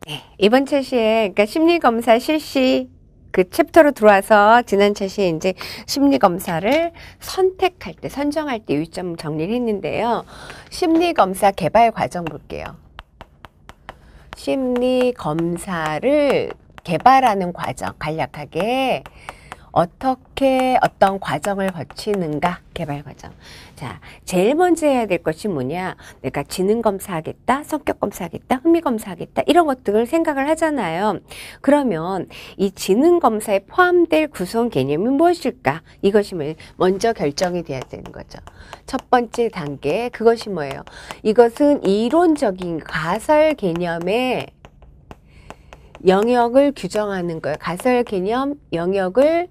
네, 이번 차시에 그러니까 심리검사 실시 그 챕터로 들어와서 지난 차시에 이제 심리검사를 선택할 때, 선정할 때 요점 정리를 했는데요. 심리검사 개발 과정 볼게요. 심리검사를 개발하는 과정, 간략하게 어떻게 어떤 과정을 거치는가, 개발 과정. 자, 제일 먼저 해야 될 것이 뭐냐? 내가 지능검사 하겠다, 성격검사 하겠다, 흥미검사 하겠다, 이런 것들을 생각을 하잖아요. 그러면 이 지능검사에 포함될 구성 개념이 무엇일까? 이것이 먼저 결정이 돼야 되는 거죠. 첫 번째 단계, 그것이 뭐예요? 이것은 이론적인 가설 개념의 영역을 규정하는 거예요. 가설 개념 영역을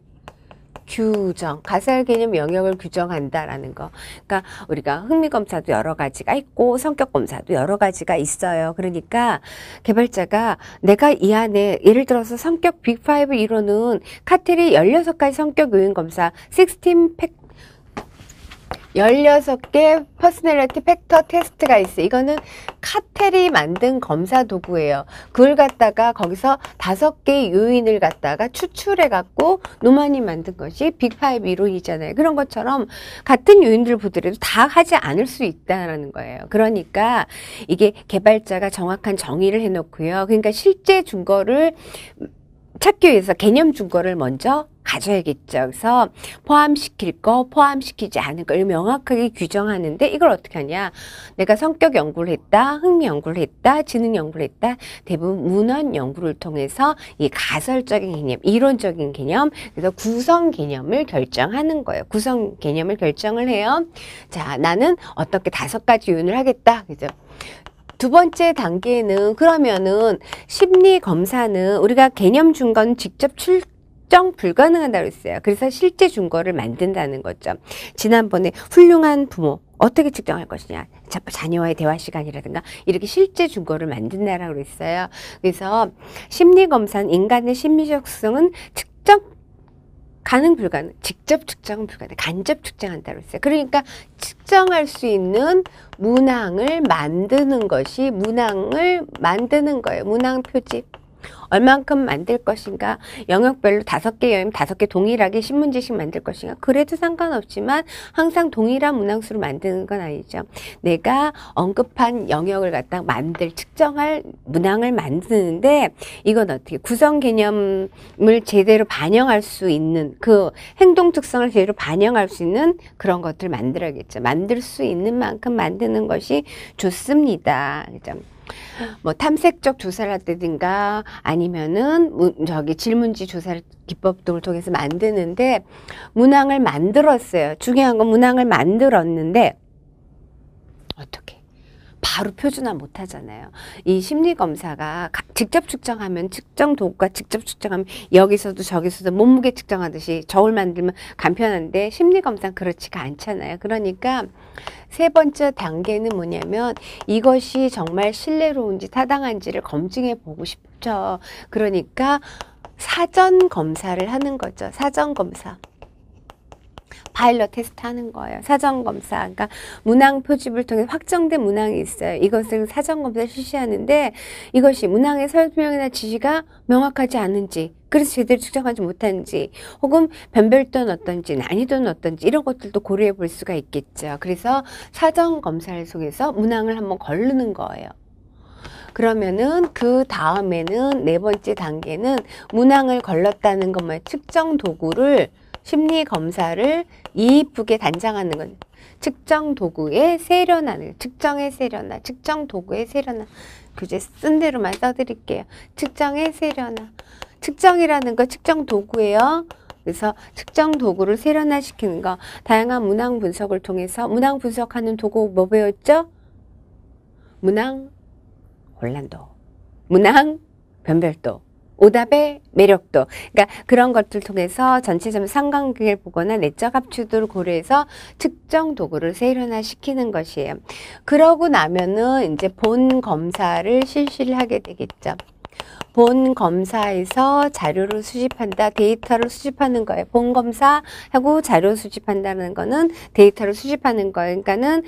가설 개념 영역을 규정한다라는 거. 그러니까 우리가 흥미검사도 여러 가지가 있고 성격검사도 여러 가지가 있어요. 그러니까 개발자가 내가 이 안에 예를 들어서 성격 빅5 이론은 카테리 16가지 성격 요인 검사 16개 퍼스널리티 팩터 테스트가 있어요. 이거는 카텔이 만든 검사 도구예요. 그걸 갖다가 거기서 5개의 요인을 갖다가 추출해 갖고 노만이 만든 것이 빅5 이론이잖아요. 그런 것처럼 같은 요인들을 보더라도 다 하지 않을 수 있다는 거예요. 그러니까 이게 개발자가 정확한 정의를 해놓고요. 그러니까 실제 증거를 찾기 위해서 개념 증거를 먼저 가져야겠죠. 그래서 포함시킬 거, 포함시키지 않을 거, 명확하게 규정하는데 이걸 어떻게 하냐. 내가 성격 연구를 했다, 흥미 연구를 했다, 지능 연구를 했다. 대부분 문헌 연구를 통해서 이 가설적인 개념, 이론적인 개념, 그래서 구성 개념을 결정하는 거예요. 구성 개념을 결정을 해요. 자, 나는 어떻게 5가지 요인을 하겠다. 그죠? 두 번째 단계는 그러면은 심리 검사는 우리가 개념 증거는 직접 출정 불가능하다고 했어요. 그래서 실제 증거를 만든다는 거죠. 지난번에 훌륭한 부모 어떻게 측정할 것이냐, 자녀와의 대화 시간이라든가 이렇게 실제 증거를 만든다라고 했어요. 그래서 심리 검사는 인간의 심리적 특성은 측정 가능 불가능, 직접 측정은 불가능, 간접 측정한다고 했어요. 그러니까 측정할 수 있는 문항을 만드는 것이 문항을 만드는 거예요. 문항 표집. 얼만큼 만들 것인가, 영역별로 5개 여행 5개 동일하게 신문지식 만들 것인가, 그래도 상관없지만 항상 동일한 문항수를 만드는 건 아니죠. 내가 언급한 영역을 갖다 측정할 문항을 만드는데 이건 어떻게 구성 개념을 제대로 반영할 수 있는 그 행동 특성을 제대로 반영할 수 있는 그런 것들을 만들어야겠죠. 만들 수 있는 만큼 만드는 것이 좋습니다. 그죠? 뭐 탐색적 조사를 하든가 아니면은 질문지 조사 기법 등을 통해서 만드는데 문항을 만들었어요. 중요한 건 문항을 만들었는데 어떻게 바로 표준화 못 하잖아요. 이 심리검사가 직접 측정하면 측정 도구가 직접 측정하면 여기서도 저기서도 몸무게 측정하듯이 저울 만들면 간편한데 심리검사는 그렇지가 않잖아요. 그러니까 세 번째 단계는 뭐냐면 이것이 정말 신뢰로운지 타당한지를 검증해 보고 싶죠. 그러니까 사전 검사를 하는 거죠. 사전 검사. 파일럿 테스트 하는 거예요. 사전검사. 그러니까 문항 표집을 통해 확정된 문항이 있어요. 이것을 사전검사 실시하는데 이것이 문항의 설명이나 지시가 명확하지 않은지, 그래서 제대로 측정하지 못하는지, 혹은 변별도는 어떤지, 난이도는 어떤지 이런 것들도 고려해 볼 수가 있겠죠. 그래서 사전검사를 통해서 문항을 한번 걸르는 거예요. 그러면은 그 다음에는 네 번째 단계는 문항을 걸렀다는 것만 측정 도구를 심리 검사를 이쁘게 단장하는 건 측정 도구에 세련하는, 측정에 세련화, 측정 도구에 세련화. 교재 쓴 대로만 써드릴게요. 측정에 세련화. 측정이라는 거 측정 도구예요. 그래서 측정 도구를 세련화시키는 거. 다양한 문항 분석을 통해서 문항 분석하는 도구 뭐 배웠죠? 문항 혼란도, 문항 변별도, 오답의 매력도. 그러니까 그런 것들 통해서 전체적인 상관관계를 보거나 내적 합주도를 고려해서 측정 도구를 세련화시키는 것이에요. 그러고 나면은 이제 본 검사를 실시를 하게 되겠죠. 본 검사에서 자료를 수집한다, 데이터를 수집하는 거예요. 본 검사하고 자료 수집한다는 거는 데이터를 수집하는 거예요. 그러니까는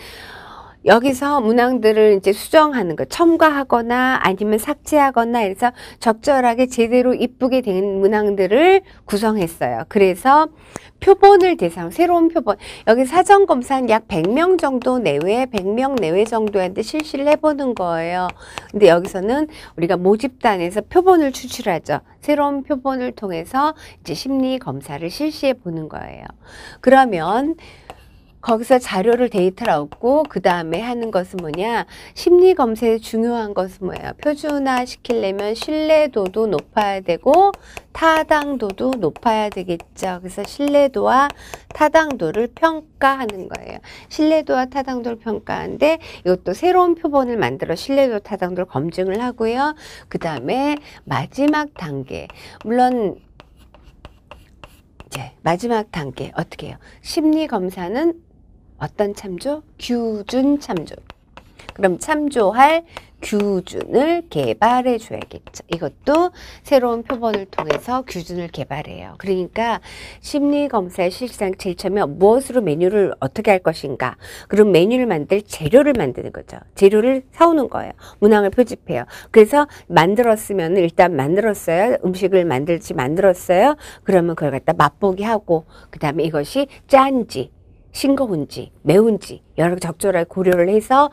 여기서 문항들을 이제 수정하는 거, 첨가하거나 아니면 삭제하거나 해서 적절하게 제대로 이쁘게 된 문항들을 구성했어요. 그래서 표본을 대상, 새로운 표본, 여기 사전검사는 약 100명 정도 내외, 100명 내외 정도한테 실시를 해보는 거예요. 근데 여기서는 우리가 모집단에서 표본을 추출하죠. 새로운 표본을 통해서 이제 심리검사를 실시해 보는 거예요. 그러면 거기서 자료를 데이터를 얻고 그 다음에 하는 것은 뭐냐, 심리검사에 중요한 것은 뭐예요? 표준화 시키려면 신뢰도도 높아야 되고 타당도도 높아야 되겠죠. 그래서 신뢰도와 타당도를 평가하는 거예요. 신뢰도와 타당도를 평가하는데 이것도 새로운 표본을 만들어 신뢰도 타당도를 검증을 하고요. 그 다음에 마지막 단계, 물론 이제 마지막 단계 어떻게 해요? 심리검사는 어떤 참조? 규준 참조. 그럼 참조할 규준을 개발해 줘야겠죠. 이것도 새로운 표본을 통해서 규준을 개발해요. 그러니까 심리검사의 실상 제일 처음에 무엇으로 메뉴를 어떻게 할 것인가. 그럼 메뉴를 만들 재료를 만드는 거죠. 재료를 사오는 거예요. 문항을 표집해요. 그래서 만들었으면 일단 만들었어요. 음식을 만들었어요. 그러면 그걸 갖다 맛보기 하고 그 다음에 이것이 짠지 싱거운지 매운지 여러 적절하게 고려를 해서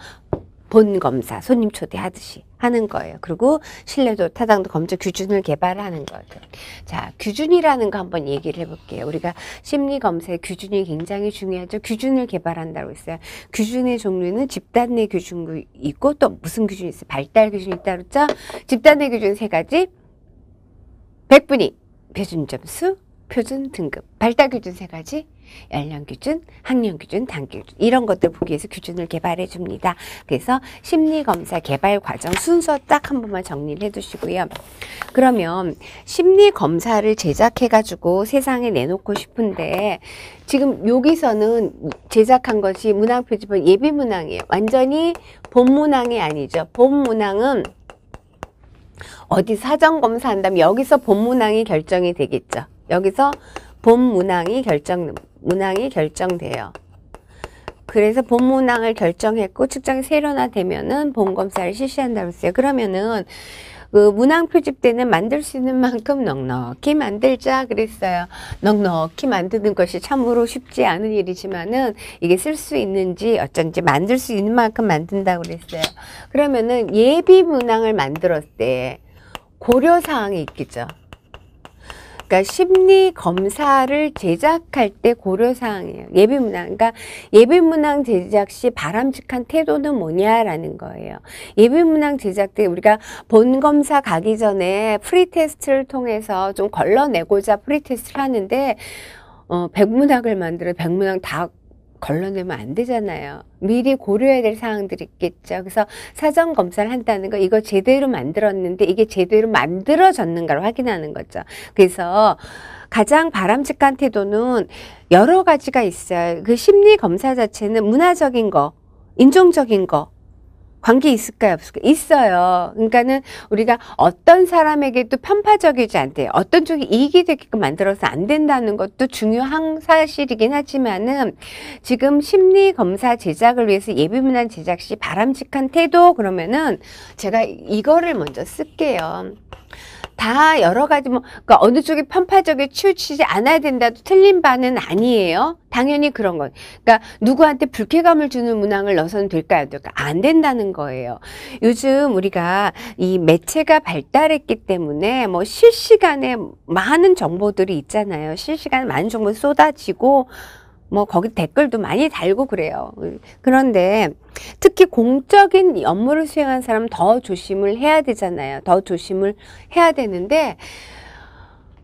본검사 손님 초대하듯이 하는 거예요. 그리고 신뢰도 타당도 검증 규준을 개발하는 거죠. 자, 규준이라는 거 한번 얘기를 해볼게요. 우리가 심리검사의 규준이 굉장히 중요하죠. 규준을 개발한다고 했어요. 규준의 종류는 집단 내 규준도 있고 또 무슨 규준이 있어요? 발달 규준이 있다고 했죠. 집단 내 규준 3가지. 100분위 표준 점수, 표준 등급, 발달 규준 3가지, 연령 규준, 학년 규준, 단기 규준 이런 것들 보기 위해서 규준을 개발해 줍니다. 그래서 심리검사 개발 과정 순서 딱 한 번만 정리를 해 두시고요. 그러면 심리검사를 제작해 가지고 세상에 내놓고 싶은데 지금 여기서는 제작한 것이 문항 표집은 예비 문항이에요. 완전히 본 문항이 아니죠. 본 문항은 어디 사전 검사한다면 여기서 본 문항이 결정이 되겠죠. 여기서 본 문항이 결정돼요. 그래서 본 문항을 결정했고 측정이 세련화되면은 본 검사를 실시한다고 했어요. 그러면은 그 문항 표집 때는 만들 수 있는 만큼 넉넉히 만들자 그랬어요. 넉넉히 만드는 것이 참으로 쉽지 않은 일이지만은 이게 쓸 수 있는지 어쩐지 만들 수 있는 만큼 만든다고 그랬어요. 그러면은 예비 문항을 만들었을 때 고려사항이 있겠죠. 그러니까 심리검사를 제작할 때 고려사항이에요. 예비문항. 그러니까 예비문항 제작 시 바람직한 태도는 뭐냐라는 거예요. 예비문항 제작 때 우리가 본검사 가기 전에 프리테스트를 통해서 좀 걸러내고자 프리테스트를 하는데 100문항을 만들어 100문항 다 걸러내면 안 되잖아요. 미리 고려해야 될 사항들이 있겠죠. 그래서 사전 검사를 한다는 거, 이거 제대로 만들었는데 이게 제대로 만들어졌는가를 확인하는 거죠. 그래서 가장 바람직한 태도는 여러 가지가 있어요. 그 심리 검사 자체는 문화적인 거, 인종적인 거, 관계 있을까요? 없을까요? 있어요. 그러니까는 우리가 어떤 사람에게도 편파적이지 않대요. 어떤 쪽이 이익이 되게끔 만들어서 안 된다는 것도 중요한 사실이긴 하지만은 지금 심리검사 제작을 위해서 예비문항 제작 시 바람직한 태도 그러면은 제가 이거를 먼저 쓸게요. 다 여러 가지 그러니까 어느 쪽이 편파적에 치우치지 않아야 된다도 틀린 바는 아니에요. 당연히 그런 것. 그러니까 누구한테 불쾌감을 주는 문항을 넣어서는 될까요? 안 된다는 거예요. 요즘 우리가 이 매체가 발달했기 때문에 실시간에 많은 정보들이 있잖아요. 실시간에 많은 정보 쏟아지고 거기 댓글도 많이 달고 그래요. 그런데 특히 공적인 업무를 수행하는 사람은 더 조심을 해야 되잖아요. 더 조심을 해야 되는데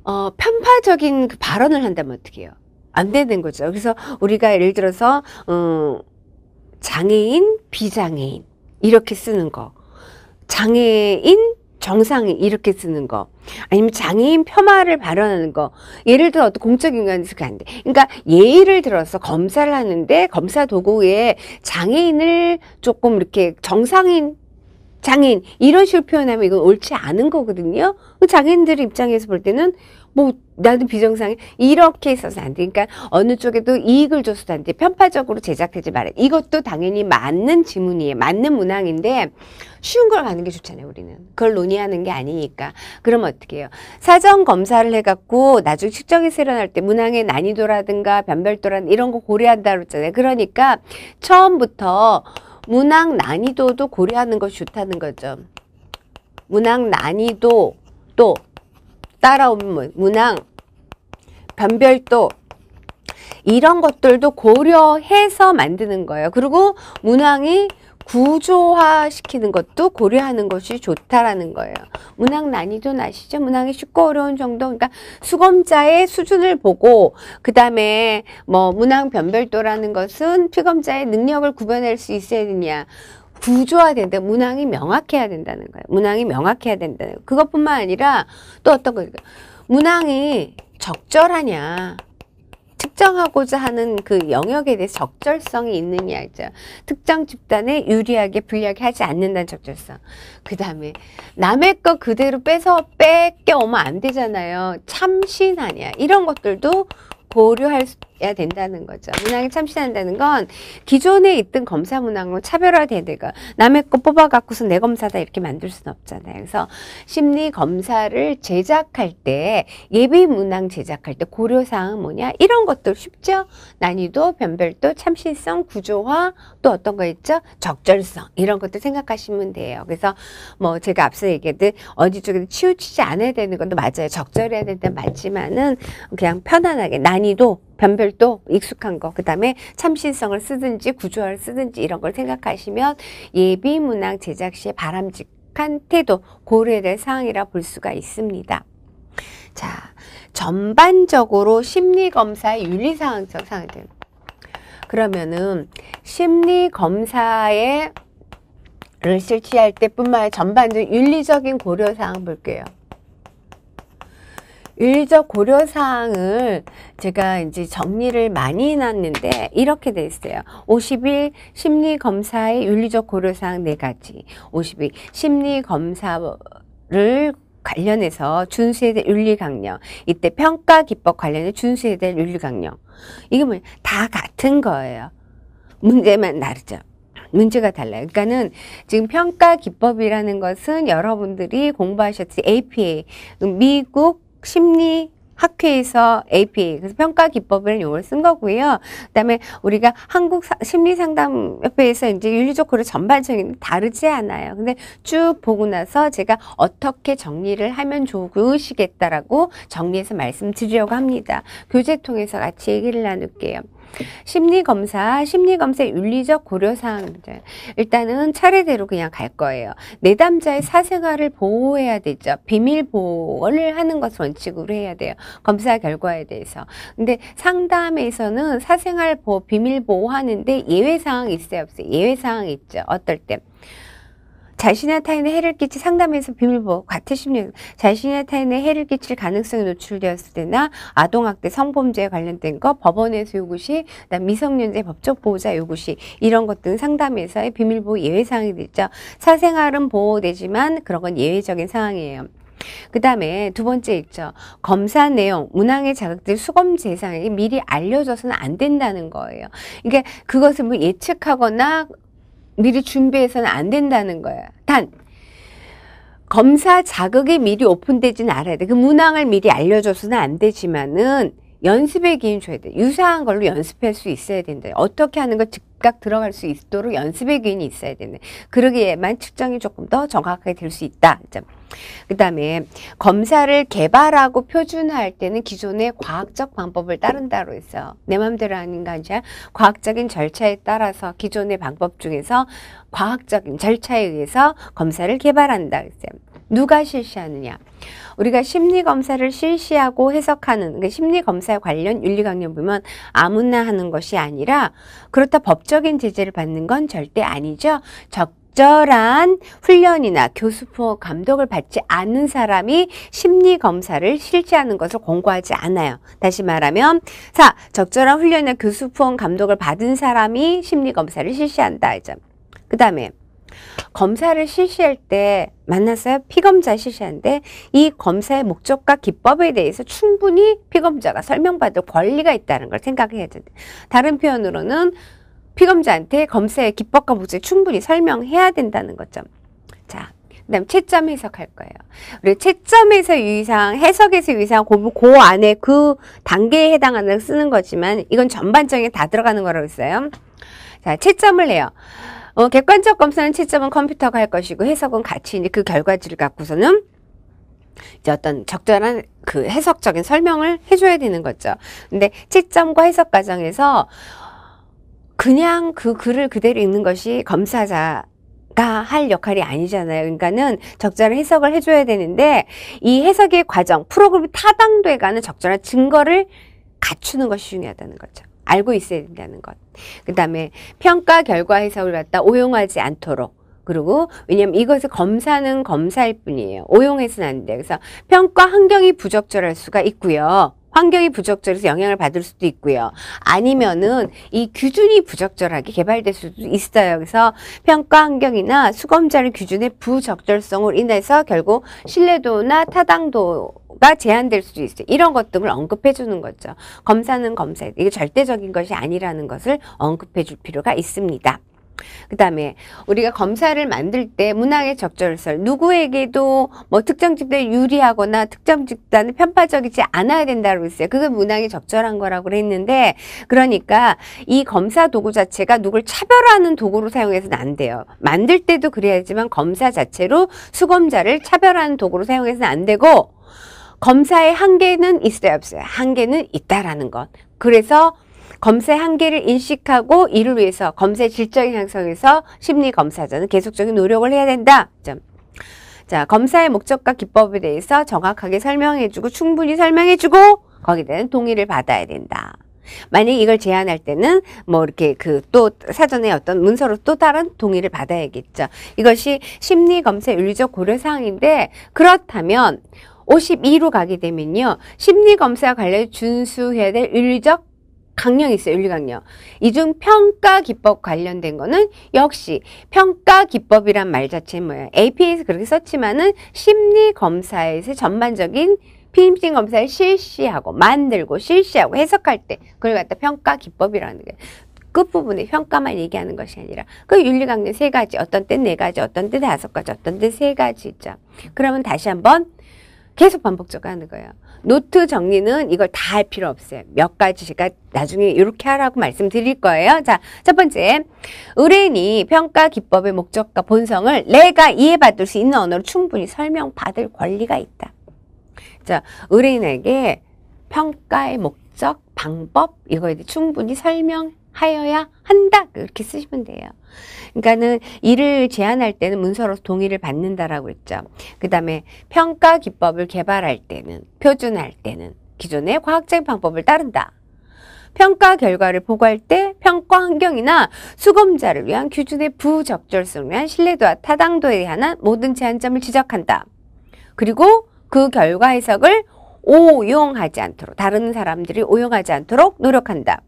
편파적인 그 발언을 한다면 어떻게 해요? 안 되는 거죠. 그래서 우리가 예를 들어서 장애인, 비장애인 이렇게 쓰는 거, 장애인, 정상인 이렇게 쓰는 거, 아니면 장애인 폄하를 발언하는 거, 예를 들어 어떤 공적인간에서 안 돼. 그러니까 예를 들어서 검사를 하는데 검사 도구에 장애인을 조금 이렇게 정상인 장애인 이런 식으로 표현하면 이건 옳지 않은 거거든요. 장애인들 입장에서 볼 때는 뭐 나도 비정상에 이렇게 있어서 안 돼. 그러니까 어느 쪽에도 이익을 줘서도 안 돼. 편파적으로 제작하지 말아야 돼. 이것도 당연히 맞는 지문이에요. 맞는 문항인데 쉬운 걸 가는 게 좋잖아요. 우리는. 그걸 논의하는 게 아니니까. 그럼 어떻게 해요? 사전 검사를 해갖고 나중에 측정이 세련할 때 문항의 난이도라든가 변별도라든가 이런 거 고려한다 그랬잖아요. 그러니까 처음부터 문항 난이도도 고려하는 것이 좋다는 거죠. 문항 난이도 또 따라오면 문항, 변별도 이런 것들도 고려해서 만드는 거예요. 그리고 문항이 구조화 시키는 것도 고려하는 것이 좋다라는 거예요. 문항 난이도는 아시죠? 문항이 쉽고 어려운 정도. 그러니까 수검자의 수준을 보고 그 다음에 뭐 문항 변별도라는 것은 피검자의 능력을 구별할 수 있어야 되냐. 구조화된다. 문항이 명확해야 된다는 거예요. 문항이 명확해야 된다는 거예요. 그것뿐만 아니라 또 어떤 거예요? 문항이 적절하냐. 측정하고자 하는 그 영역에 대해 적절성이 있느냐. 특정 집단에 유리하게 불리하게 하지 않는다는 적절성. 그 다음에 남의 거 그대로 뺏겨 오면 안 되잖아요. 참신하냐. 이런 것들도 고려해야 된다는 거죠. 문항이 참신한다는 건 기존에 있던 검사 문항은 차별화돼야 되고 남의 거 뽑아갖고서 내 검사다 이렇게 만들 수는 없잖아요. 그래서 심리 검사를 제작할 때 예비 문항 제작할 때 고려사항은 뭐냐? 이런 것들 쉽죠? 난이도, 변별도, 참신성, 구조화 또 어떤 거 있죠? 적절성 이런 것들 생각하시면 돼요. 그래서 뭐 제가 앞서 얘기했듯 어디 쪽에 치우치지 않아야 되는 것도 맞아요. 적절해야 된다는 맞지만은 그냥 편안하게 난이도, 변별도 익숙한 거, 그 다음에 참신성을 쓰든지 구조화를 쓰든지 이런 걸 생각하시면 예비 문항 제작 시에 바람직한 태도 고려해야 될 사항이라 볼 수가 있습니다. 자, 전반적으로 심리검사의 윤리사항적 사항들. 그러면은 심리검사를 실시할 때뿐만 아니라 전반적인 윤리적인 고려사항 볼게요. 윤리적 고려사항을 제가 이제 정리를 많이 해놨는데 이렇게 돼 있어요. 50일 심리검사의 윤리적 고려사항 4가지. 50일 심리검사를 관련해서 준수해야 될 윤리강령. 이때 평가기법 관련해 준수해야 될 윤리강령. 이게 뭐예요? 다 같은 거예요. 문제만 다르죠. 문제가 달라요. 그러니까는 지금 평가기법이라는 것은 여러분들이 공부하셨을 APA, 미국 심리학회에서 APA, 그래서 평가기법을 용어를 쓴 거고요. 그 다음에 우리가 한국 심리상담협회에서 이제 윤리적 고려 전반적인 다르지 않아요. 근데 쭉 보고 나서 제가 어떻게 정리를 하면 좋으시겠다라고 정리해서 말씀드리려고 합니다. 교재 통해서 같이 얘기를 나눌게요. 심리검사의 윤리적 고려사항들. 일단은 차례대로 그냥 갈 거예요. 내담자의 사생활을 보호해야 되죠. 비밀 보호를 하는 것을 원칙으로 해야 돼요. 검사 결과에 대해서. 근데 상담에서는 사생활 보호, 비밀 보호하는데 예외사항이 있어요, 없어요? 예외사항이 있죠. 어떨 때? 자신이나 타인의 해를 끼칠 상담에서 비밀보호 같은 심리 자신이나 타인의 해를 끼칠 가능성이 노출되었을 때나 아동학대 성범죄에 관련된 거 법원에서 요구시 그다음 미성년자 법적 보호자 요구시 이런 것들은 상담에서의 비밀보호 예외사항이 되죠. 사생활은 보호되지만 그런 건 예외적인 상황이에요. 그 다음에 두 번째 있죠. 검사 내용, 문항에 자극될 수검 대상에게 미리 알려줘서는 안 된다는 거예요. 그러니까 그것을 뭐 예측하거나 미리 준비해서는 안 된다는 거예요. 단 검사 자극이 미리 오픈되지는 않아야 돼. 그 문항을 미리 알려줘서는 안 되지만은 연습의 기회는 줘야 돼. 유사한 걸로 연습할 수 있어야 된다. 어떻게 하는 거 즉각 들어갈 수 있도록 연습의 기회는 있어야 된다. 그러기에만 측정이 조금 더 정확하게 될 수 있다. 그 다음에 검사를 개발하고 표준화할 때는 기존의 과학적 방법을 따른다고 했어요. 내 맘대로 하는 게 아니라 과학적인 절차에 따라서 기존의 방법 중에서 과학적인 절차에 의해서 검사를 개발한다 그랬어요. 누가 실시하느냐? 우리가 심리검사를 실시하고 해석하는 그러니까 심리검사 관련 윤리강령 보면 아무나 하는 것이 아니라 그렇다 법적인 제재를 받는 건 절대 아니죠. 적절한 훈련이나 교수 부호 감독을 받지 않는 사람이 심리검사를 실시하는 것을 권고하지 않아요. 다시 말하면 적절한 훈련이나 교수 부호 감독을 받은 사람이 심리검사를 실시한다. 그 다음에 검사를 실시할 때 만났어요? 피검사 실시하는데 이 검사의 목적과 기법에 대해서 충분히 피검자가 설명받을 권리가 있다는 걸 생각해야 돼요. 다른 표현으로는 피검자한테 검사의 기법과 목적을 충분히 설명해야 된다는 거죠. 자, 그 다음 채점 해석할 거예요. 우리 채점에서 유의사항, 해석에서 유의사항, 그 안에 그 단계에 해당하는 쓰는 거지만 이건 전반적인 다 들어가는 거라고 했어요. 자, 채점을 해요. 객관적 검사는 채점은 컴퓨터가 할 것이고 해석은 같이 이제 그 결과지를 갖고서는 이제 어떤 적절한 그 해석적인 설명을 해줘야 되는 거죠. 근데 채점과 해석 과정에서 그냥 그 글을 그대로 읽는 것이 검사자가 할 역할이 아니잖아요. 그러니까는 적절한 해석을 해줘야 되는데 이 해석의 과정, 프로그램이 타당돼 가는 적절한 증거를 갖추는 것이 중요하다는 거죠. 알고 있어야 된다는 것. 그 다음에 평가 결과 해석을 갖다 오용하지 않도록. 그리고 왜냐면 이것을 검사는 검사일 뿐이에요. 오용해서는 안 돼요. 그래서 평가 환경이 부적절할 수가 있고요. 환경이 부적절해서 영향을 받을 수도 있고요. 아니면은 이 규준이 부적절하게 개발될 수도 있어요. 그래서 평가 환경이나 수검자의 규준의 부적절성으로 인해서 결국 신뢰도나 타당도가 제한될 수도 있어요. 이런 것 등을 언급해 주는 거죠. 검사는 검사. 이게 절대적인 것이 아니라는 것을 언급해 줄 필요가 있습니다. 그 다음에 우리가 검사를 만들 때 문항의 적절성, 누구에게도 뭐 특정 집단에 유리하거나 특정 집단은 편파적이지 않아야 된다고 했어요. 그건 문항이 적절한 거라고 했는데, 그러니까 이 검사 도구 자체가 누굴 차별하는 도구로 사용해서는 안 돼요. 만들 때도 그래야지만 검사 자체로 수검자를 차별하는 도구로 사용해서는 안 되고, 검사의 한계는 있어야 없어요. 한계는 있다라는 것. 그래서 검사의 한계를 인식하고 이를 위해서 검사의 질적인 향상에서 심리검사자는 계속적인 노력을 해야 된다. 자, 검사의 목적과 기법에 대해서 정확하게 설명해주고 충분히 설명해주고 거기에 대한 동의를 받아야 된다. 만약 이걸 제안할 때는 뭐 이렇게 또 사전에 어떤 문서로 또 다른 동의를 받아야겠죠. 이것이 심리검사의 윤리적 고려사항인데, 그렇다면 52로 가게 되면요, 심리검사 관련 준수해야 될 윤리적 강령이 있어요. 윤리강령. 이중 평가 기법 관련된 거는 역시 평가 기법이란 말 자체는 뭐예요? APA에서 그렇게 썼지만은 심리검사에서 전반적인 심리검사를 실시하고 만들고 실시하고 해석할 때 그걸 갖다 평가 기법이라는 거예요. 끝부분에 평가만 얘기하는 것이 아니라 그 윤리강령 3가지, 어떤 때 4가지, 어떤 때 5가지, 어떤 때 3가지 있죠. 그러면 다시 한번 계속 반복적으로 하는 거예요. 노트 정리는 이걸 다 할 필요 없어요. 몇 가지 제가 나중에 이렇게 하라고 말씀드릴 거예요. 자, 첫 번째, 의뢰인이 평가 기법의 목적과 본성을 내가 이해받을 수 있는 언어로 충분히 설명받을 권리가 있다. 자, 의뢰인에게 평가의 목적, 방법 이거에 대해 충분히 설명하여야 한다. 그렇게 쓰시면 돼요. 그러니까는 이를 제안할 때는 문서로 동의를 받는다라고 했죠. 그 다음에 평가 기법을 개발할 때는, 표준할 때는 기존의 과학적인 방법을 따른다. 평가 결과를 보고할 때 평가 환경이나 수검자를 위한 기준의 부적절성을 위한 신뢰도와 타당도에 관한 모든 제한점을 지적한다. 그리고 그 결과 해석을 오용하지 않도록, 다른 사람들이 오용하지 않도록 노력한다.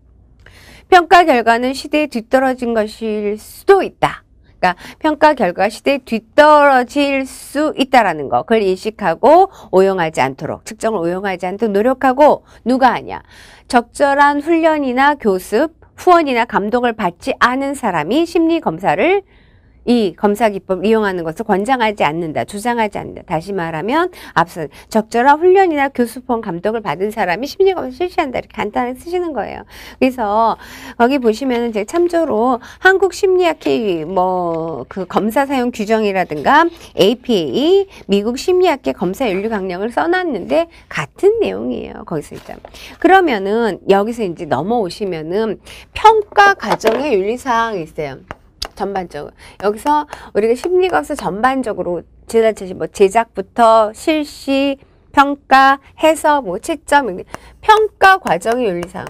평가 결과는 시대에 뒤떨어진 것일 수도 있다. 그러니까 평가 결과가 시대에 뒤떨어질 수 있다라는 거, 그걸 인식하고 오용하지 않도록, 측정을 오용하지 않도록 노력하고, 누가 하냐? 적절한 훈련이나 교습, 후원이나 감독을 받지 않은 사람이 심리검사를 이 검사 기법을 이용하는 것을 권장하지 않는다, 주장하지 않는다. 다시 말하면 앞서 적절한 훈련이나 교습, 후원, 감독을 받은 사람이 심리검사를 실시한다. 이렇게 간단하게 쓰시는 거예요. 그래서 거기 보시면은 제가 참조로 한국 심리학회 그 검사 사용 규정이라든가 APA, 미국 심리학회 검사 윤리 강령을 써놨는데 같은 내용이에요. 거기서 이제 그러면은 여기서 이제 넘어오시면은 평가 과정의 윤리사항이 있어요. 전반적으로. 여기서 우리가 심리검사 전반적으로 지자체 제작부터 실시, 평가, 해석, 채점, 평가 과정의 윤리사항.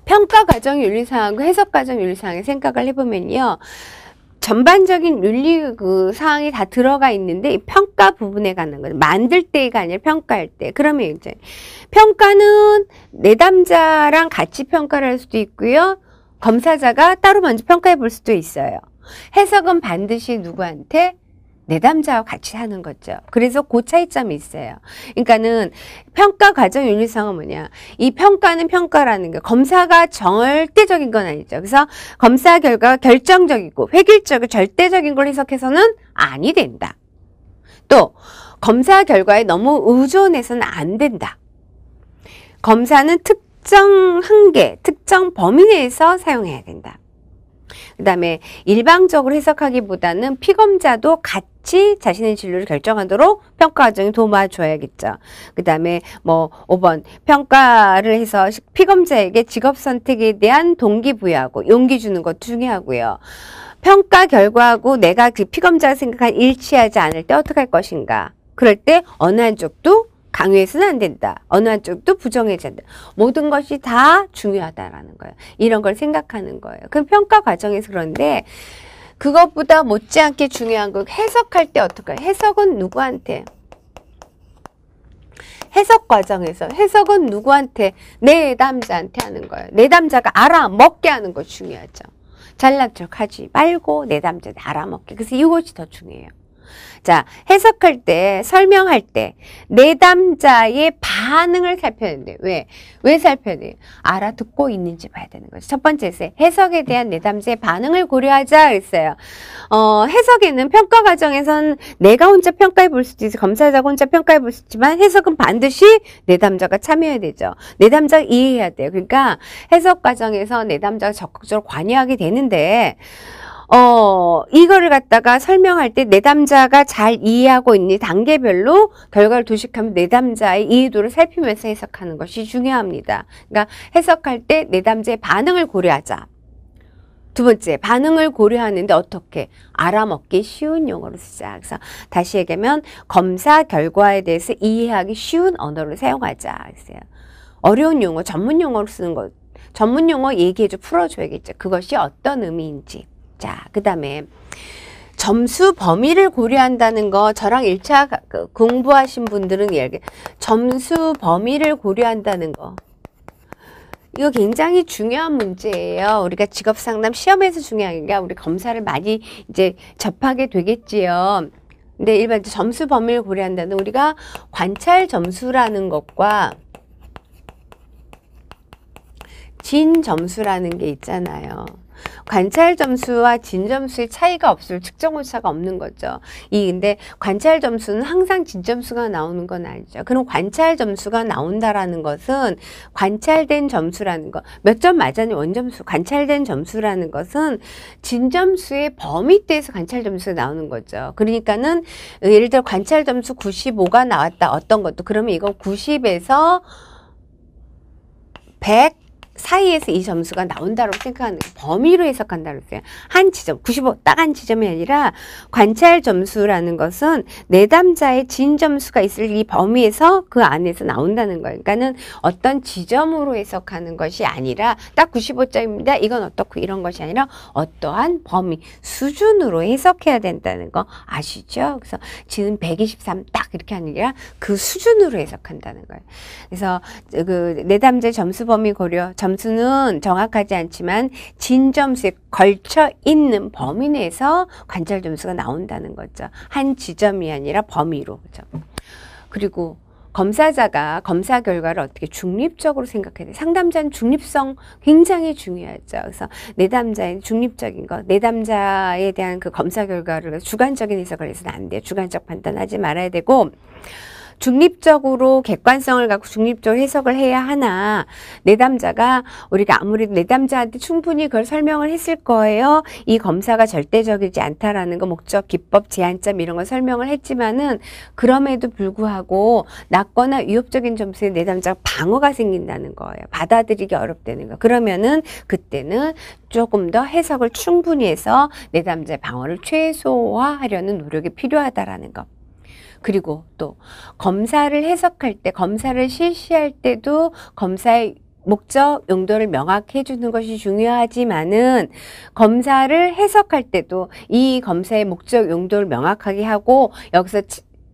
평가 과정의 윤리사항과 해석 과정 윤리사항의 생각을 해보면요. 전반적인 윤리 사항이 다 들어가 있는데 이 평가 부분에 관한 거죠. 만들 때가 아니라 평가할 때. 그러면 이제 평가는 내담자랑 같이 평가를 할 수도 있고요. 검사자가 따로 먼저 평가해 볼 수도 있어요. 해석은 반드시 누구한테? 내담자와 같이 하는 거죠. 그래서 그 차이점이 있어요. 그러니까는 평가 과정 윤리성은 뭐냐? 이 평가는 평가라는 게 검사가 절대적인 건 아니죠. 그래서 검사 결과가 결정적이고 획일적이고 절대적인 걸 해석해서는 아니 된다. 또 검사 결과에 너무 의존해서는 안 된다. 검사는 특정 한계, 특정 범위 내에서 사용해야 된다. 그 다음에 일방적으로 해석하기보다는 피검자도 같이 자신의 진로를 결정하도록 평가 과정에 도와줘야겠죠. 그 다음에 뭐 5번 평가를 해서 피검자에게 직업 선택에 대한 동기부여하고 용기 주는 것도 중요하고요. 평가 결과하고 내가 그 피검자가 생각한 일치하지 않을 때 어떻게 할 것인가. 그럴 때 어느 한쪽도 강요해서는 안 된다. 어느 한쪽도 부정해야 된다. 모든 것이 다 중요하다라는 거예요. 이런 걸 생각하는 거예요. 그 평가 과정에서 그런데 그것보다 못지않게 중요한 건 해석할 때 어떨까요? 해석은 누구한테? 해석 과정에서 해석은 누구한테? 내담자한테 하는 거예요. 내담자가 알아먹게 하는 거 중요하죠. 잘난 척하지 말고 내담자한테 알아먹게. 그래서 이것이 더 중요해요. 자, 해석할 때, 설명할 때 내담자의 반응을 살펴야 되는데 왜 살펴야 돼요? 알아듣고 있는지 봐야 되는 거죠. 첫 번째 해석에 대한 내담자의 반응을 고려하자 그랬어요. 해석에는 평가 과정에선 내가 혼자 평가해 볼 수도 있어. 검사자가 혼자 평가해 볼 수 있지만 해석은 반드시 내담자가 참여해야 되죠. 내담자가 이해해야 돼요. 그러니까 해석 과정에서 내담자가 적극적으로 관여하게 되는데 이거를 갖다가 설명할 때 내담자가 잘 이해하고 있니 단계별로 결과를 도식하면 내담자의 이해도를 살피면서 해석하는 것이 중요합니다. 그러니까 해석할 때 내담자의 반응을 고려하자. 두 번째, 반응을 고려하는데 어떻게? 알아먹기 쉬운 용어로 쓰자. 그래서 다시 얘기하면 검사 결과에 대해서 이해하기 쉬운 언어를 사용하자. 그랬어요. 어려운 용어, 전문 용어로 쓰는 것, 전문 용어 얘기해줘 풀어줘야겠죠. 그것이 어떤 의미인지. 자, 그 다음에 점수 범위를 고려한다는 거 저랑 1차 공부하신 분들은 점수 범위를 고려한다는 거 이거 굉장히 중요한 문제예요. 우리가 직업상담 시험에서 중요한 게 우리 검사를 많이 이제 접하게 되겠지요. 근데 일반 점수 범위를 고려한다는 우리가 관찰 점수라는 것과 진 점수라는 게 있잖아요. 관찰 점수와 진 점수의 차이가 없을 측정 오차가 없는 거죠. 근데 관찰 점수는 항상 진 점수가 나오는 건 아니죠. 그럼 관찰 점수가 나온다라는 것은 관찰된 점수라는 거, 몇 점 맞았니 원점수, 관찰된 점수라는 것은 진 점수의 범위대에서 관찰 점수가 나오는 거죠. 그러니까는 예를 들어 관찰 점수 95가 나왔다 어떤 것도 그러면 이거 90에서 100 사이에서 이 점수가 나온다고 생각하는 범위로 해석한다고 했어요. 한 지점, 95 딱 한 지점이 아니라 관찰 점수라는 것은 내담자의 진 점수가 있을 이 범위에서 그 안에서 나온다는 거예요. 그러니까는 어떤 지점으로 해석하는 것이 아니라 딱 95점입니다. 이건 어떻고 이런 것이 아니라 어떠한 범위, 수준으로 해석해야 된다는 거 아시죠? 그래서 지금 123 딱 이렇게 하는 게 아니라 그 수준으로 해석한다는 거예요. 그래서 그 내담자의 점수 범위 고려 점수는 정확하지 않지만 진 점수에 걸쳐 있는 범위 내에서 관찰 점수가 나온다는 거죠. 한 지점이 아니라 범위로. 그죠? 그리고 검사자가 검사 결과를 어떻게 중립적으로 생각해야 돼. 상담자는 중립성 굉장히 중요하죠. 그래서 내담자의 중립적인 것, 내담자에 대한 그 검사 결과를 주관적인 해석을 해서는 안 돼요. 주관적 판단하지 말아야 되고 중립적으로 객관성을 갖고 중립적으로 해석을 해야 하나 내담자가 우리가 아무래도 내담자한테 충분히 그걸 설명을 했을 거예요. 이 검사가 절대적이지 않다라는 거 목적, 기법, 제한점 이런 걸 설명을 했지만은 그럼에도 불구하고 낮거나 위협적인 점수에 내담자가 방어가 생긴다는 거예요. 받아들이기 어렵다는 거. 그러면은 그때는 조금 더 해석을 충분히 해서 내담자의 방어를 최소화하려는 노력이 필요하다라는 거. 그리고 또 검사를 해석할 때, 검사를 실시할 때도 검사의 목적, 용도를 명확히 해주는 것이 중요하지만은 검사를 해석할 때도 이 검사의 목적, 용도를 명확하게 하고 여기서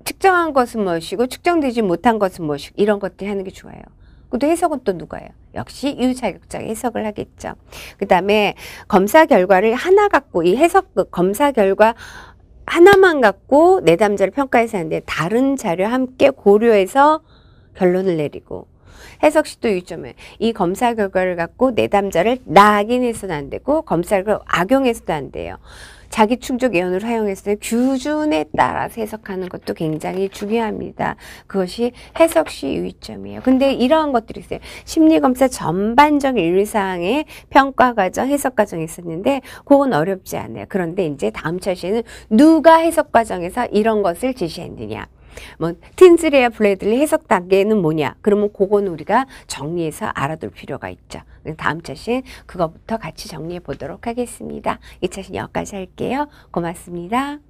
측정한 것은 무엇이고 측정되지 못한 것은 무엇이고 이런 것들 하는 게 좋아요. 그것도 해석은 또 누가 해요? 역시 유자격자가 해석을 하겠죠. 그 다음에 검사 결과를 하나 갖고 이 해석 검사 결과 하나만 갖고 내담자를 평가해서 하는데 다른 자료 함께 고려해서 결론을 내리고 해석시도 유의점은 이 검사 결과를 갖고 내담자를 낙인해서도 안 되고 검사 결과를 악용해서도 안 돼요. 자기 충족 예언을 사용했을 때 규준에 따라서 해석하는 것도 굉장히 중요합니다. 그것이 해석시 유의점이에요. 근데 이러한 것들이 있어요. 심리검사 전반적인 윤리사항의 평가과정, 해석과정이 있었는데 그건 어렵지 않아요. 그런데 이제 다음 차시에는 누가 해석과정에서 이런 것을 제시했느냐. 뭐 틴즐리와 블래들리 해석 단계는 뭐냐? 그러면 그건 우리가 정리해서 알아둘 필요가 있죠. 다음 차시엔 그거부터 같이 정리해 보도록 하겠습니다. 이 차시는 여기까지 할게요. 고맙습니다.